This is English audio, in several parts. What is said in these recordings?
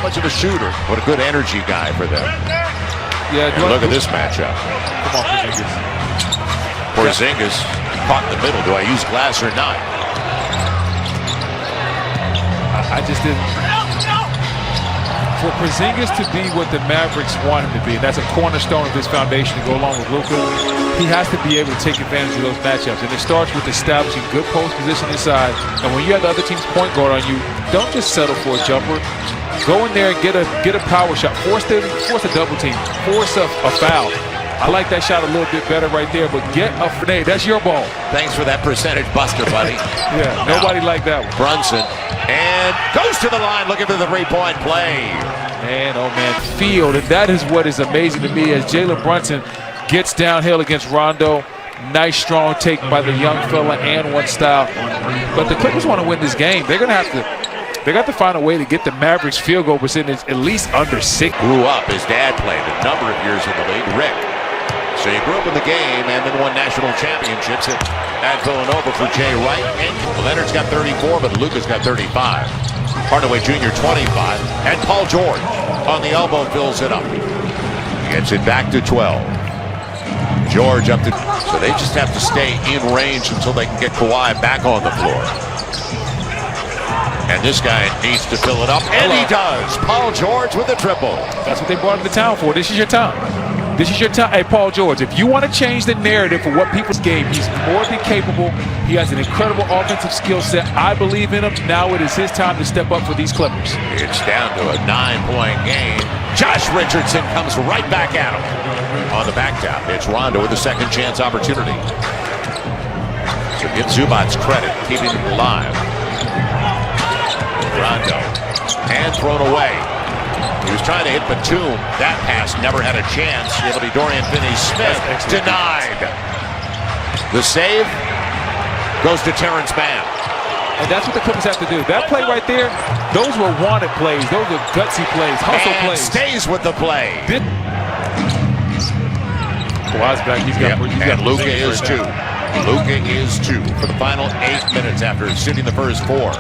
much of a shooter. What a good energy guy for them. Yeah, look at this matchup. Come on, Porzingis. Porzingis caught in the middle. Do I use glass or not? I just didn't. For Porzingis to be what the Mavericks want him to be, and that's a cornerstone of this foundation to go along with Luka, he has to be able to take advantage of those matchups. And it starts with establishing good post position inside. And when you have the other team's point guard on you, don't just settle for a jumper. Go in there and get a power shot. Force a double team. Force a foul. I like that shot a little bit better right there, but get a finesse. That's your ball. Thanks for that percentage buster, buddy. Yeah, nobody liked that one. Brunson, and goes to the line looking for the three-point play. Man, oh man, field, and that is what is amazing to me as Jalen Brunson gets downhill against Rondo. Nice, strong take by the young fella and one style. But the Clippers want to win this game. They got to find a way to get the Mavericks field goal percentage at least under 6. Grew up, his dad played a number of years in the league, Rick. So he grew up in the game and then won national championships at Villanova for Jay Wright. And Leonard's got 34, but Luka's got 35. Hardaway Jr. 25. And Paul George on the elbow fills it up. Gets it back to 12. George up to... So they just have to stay in range until they can get Kawhi back on the floor. And this guy needs to fill it up, and he does. Paul George with a triple. That's what they brought him to town for. This is your time. This is your time. Hey, Paul George, if you want to change the narrative for what people's game, he's more than capable. He has an incredible offensive skill set. I believe in him. Now it is his time to step up for these Clippers. It's down to a 9-point game. Josh Richardson comes right back at him on the back tap. It's Rondo with a second chance opportunity. So give Zubac's credit, keeping him alive. Rondo, and thrown away. He was trying to hit Batum. That pass never had a chance. It'll be Dorian Finney-Smith denied. The save goes to Terrence Mann. And that's what the Clippers have to do. That play right there, those were wanted plays. Those were gutsy plays, hustle plays. Stays with the play. Kawhi's back. He's got and Luka is two. Luka is two for the final 8 minutes after shooting the first 4.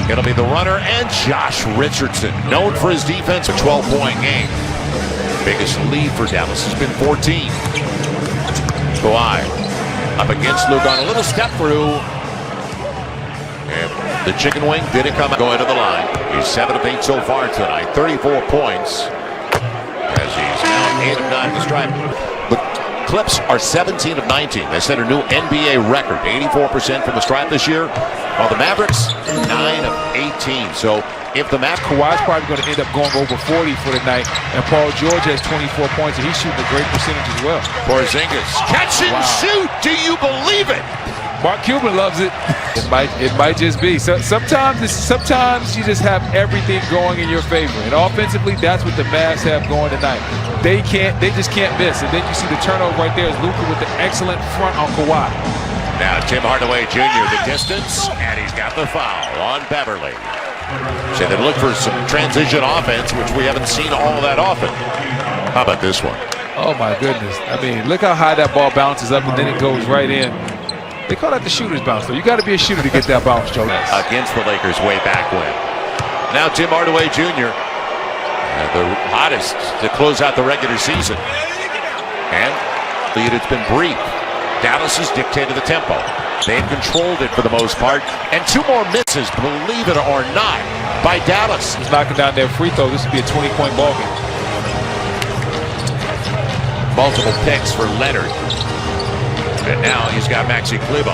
It'll be the runner and Josh Richardson, known for his defense, a 12-point game. Biggest lead for Dallas has been 14. Kawhi up against Luka on a little step through. And the chicken wing didn't come going to the line. He's 7 of 8 so far tonight, 34 points. As he's now 8 of 9 to strike. The Clips are 17 of 19. They set a new NBA record, 84% from the stripe this year. While the Mavericks, 9 of 18. So if the Kawhi's probably going to end up going over 40 for the night, and Paul George has 24 points, and he's shooting a great percentage as well. Porzingis, catch and shoot! Do you believe it? Mark Cuban loves it. It might just be. So sometimes you just have everything going in your favor, and offensively, that's what the Mavs have going tonight. They just can't miss. And then you see the turnover right there is Luka with the excellent front on Kawhi. Now Tim Hardaway Jr. the distance, and he's got the foul on Beverly. So they look for some transition offense, which we haven't seen all that often. How about this one? Oh my goodness! I mean, look how high that ball bounces up, and then it goes right in. They call that the shooter's bounce, though. You got to be a shooter to get that bounce, Joe. Against the Lakers way back when. Now Tim Hardaway Jr., the hottest to close out the regular season. And lead it's been brief. Dallas has dictated the tempo. They've controlled it for the most part. And 2 more misses, believe it or not, by Dallas. He's knocking down their free throw. This would be a 20-point ball game. Multiple picks for Leonard. And now he's got Maxi Kleber.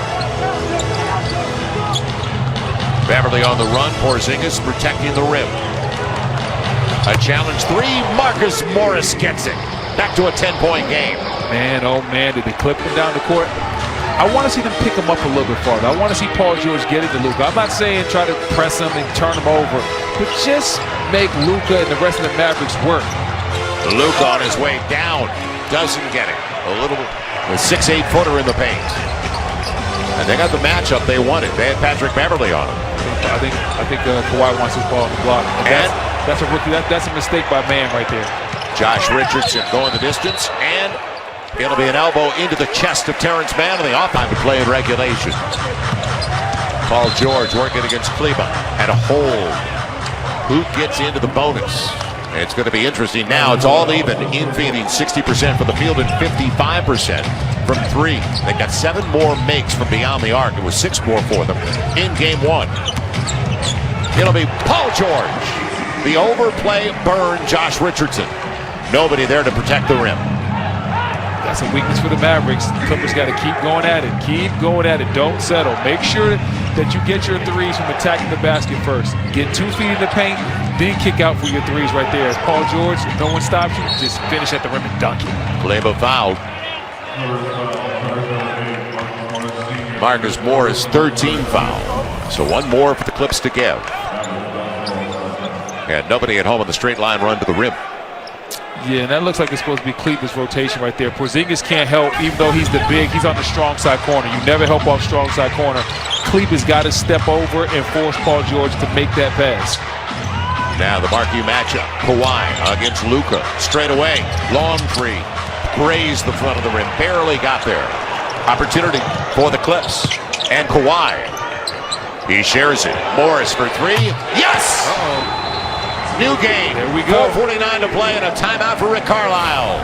Beverly on the run. Porzingis protecting the rim. A challenge 3. Marcus Morris gets it. Back to a 10-point game. Man, oh man, did they clip him down the court? I want to see them pick him up a little bit farther. I want to see Paul George get it to Luka. I'm not saying try to press him and turn him over, but just make Luka and the rest of the Mavericks work. Luka on his way down. Doesn't get it. A 6'8" footer in the paint. And they got the matchup they wanted. They had Patrick Beverly on him. I think Kawhi wants his ball on the block. And that's a rookie. That's a mistake by Mann right there. Josh Richardson going the distance, and it'll be an elbow into the chest of Terrence Mann on the off-time play in regulation. Paul George working against Kleber, and a hold. who gets into the bonus. It's going to be interesting now. It's all even in Phoenix, 60% from the field and 55% from three. They got 7 more makes from beyond the arc. It was 6 more for them in game 1. It'll be Paul George. The overplay burned Josh Richardson. Nobody there to protect the rim. That's a weakness for the Mavericks. The Clippers got to keep going at it. Keep going at it. Don't settle. Make sure that you get your threes from attacking the basket first. Get 2 feet in the paint, then kick out for your threes right there. As Paul George, if no one stops you, just finish at the rim and dunk it. Leba fouled. Marcus Morris, 13 foul. So 1 more for the Clips to give. And nobody at home on the straight line run to the rim. Yeah, and that looks like it's supposed to be Kleber's rotation right there. Porzingis can't help, even though he's the big. He's on the strong side corner. You never help off strong side corner. Kleber's got to step over and force Paul George to make that pass. Now the marquee matchup. Kawhi against Luka. Straight away. Long three. Grazed the front of the rim. Barely got there. Opportunity for the Clips. And Kawhi. He shares it. Morris for 3. Yes! Uh-oh. New game. There we go. 4:49 to play and a timeout for Rick Carlisle.